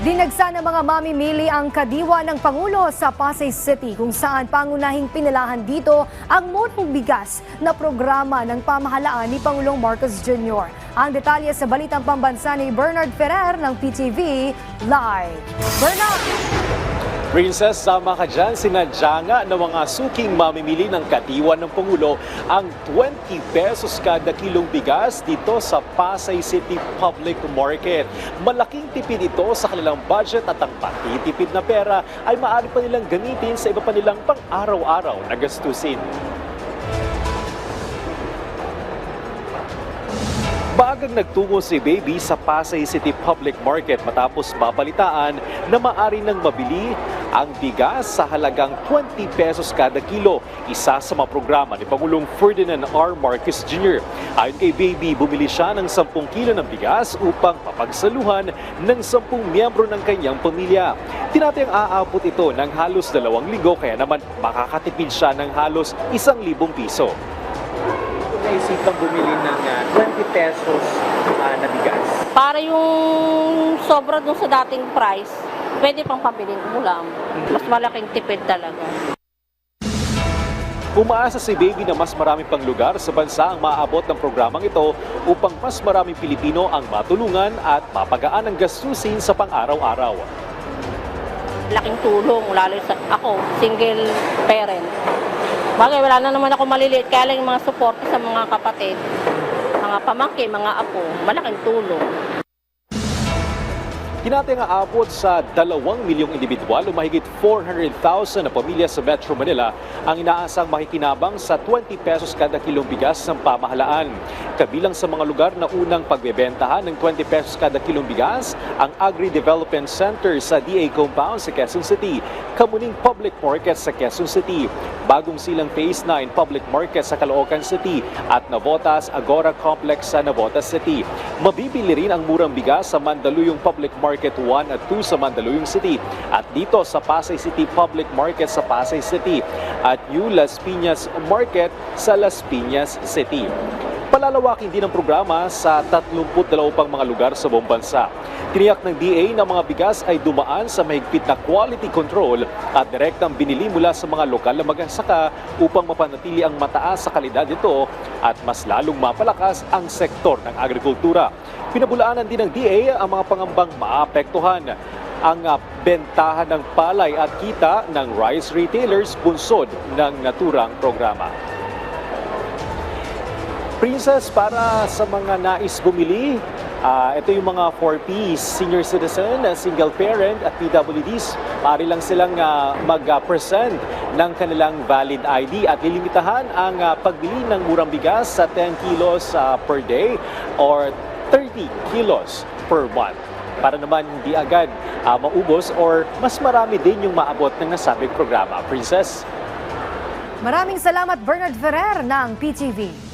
Dinagsa ng mga mamimili ang kadiwa ng Pangulo sa Pasay City kung saan pangunahing pinilahan dito ang murang bigas na programa ng pamahalaan ni Pangulong Marcos Jr. Ang detalye sa Balitang Pambansa ni Bernard Ferrer ng PTV Live. Bernard! Princess, sama ka dyan, sinadya nga ng mga suking mamimili ng kadiwa ng Pangulo ang 20 pesos kada kilong bigas dito sa Pasay City Public Market. Malaking tipid ito sa kanilang budget at ang patitipid na pera ay maaari pa nilang gamitin sa iba pa nilang pang-araw-araw na gastusin. Maagang nagtungo si Baby sa Pasay City Public Market matapos mabalitaan na maaari nang mabili ang bigas sa halagang 20 pesos kada kilo, isa sa mga programa ni Pangulong Ferdinand R. Marcos Jr. Ayon kay Baby, bumili siya ng 10 kilo ng bigas upang mapagsaluhan ng 10 miyembro ng kanyang pamilya. Tinatayang aabot ito ng halos 2 linggo kaya naman makakatipid siya ng halos 1,000 piso. Naisipang bumili ng 20 pesos na bigas. Para yung sobra dun sa dating price, pwede pang pabiling ulam. Mas malaking tipid talaga. Umaasa si Baby na mas maraming pang lugar sa bansa ang maaabot ng programang ito upang mas maraming Pilipino ang matulungan at mapagaan ang gastusin sa pang-araw-araw. Laking tulong, lalo sa ako, single parent. Bagay, wala na naman ako maliliit, kaya lang yung mga suporta sa mga kapatid, mga pamangkin, mga apo, malaking tulong. Tinatayang aabot sa 2 milyong individual o mahigit 400,000 na pamilya sa Metro Manila ang inaasang makikinabang sa 20 pesos kada kilong bigas ng pamahalaan. Kabilang sa mga lugar na unang pagbebentahan ng 20 pesos kada kilong bigas, ang Agri-Development Center sa DA Compound sa Quezon City, Kamuning Public Market sa Quezon City, Bagong Silang Phase 9 Public Market sa Caloocan City at Navotas Agora Complex sa Navotas City. Mabibili rin ang murang bigas sa Mandaluyong Public Market 1 at 2 sa Mandaluyong City at dito sa Pasay City Public Market sa Pasay City at New Las Piñas Market sa Las Piñas City. Palalawakin din ang programa sa 32 pang mga lugar sa buong bansa. Tiniyak ng DA na mga bigas ay dumaan sa mahigpit na quality control at direktang binili mula sa mga lokal na magsasaka upang mapanatili ang mataas sa kalidad nito at mas lalong mapalakas ang sektor ng agrikultura. Pinabulaanan din ng DA ang mga pangambang maapektuhan ang bentahan ng palay at kita ng rice retailers bunsod ng naturang programa. Princess, para sa mga nais bumili, ito yung mga 4Ps, senior citizen, single parent at PWDs. Maaari lang silang mag-present ng kanilang valid ID at lilimitahan ang pagbili ng murang bigas sa 10 kilos per day or 30 kilos per month. Para naman hindi agad maubos or mas marami din yung maabot ng nasabing programa. Princess? Maraming salamat Bernard Ferrer ng PTV.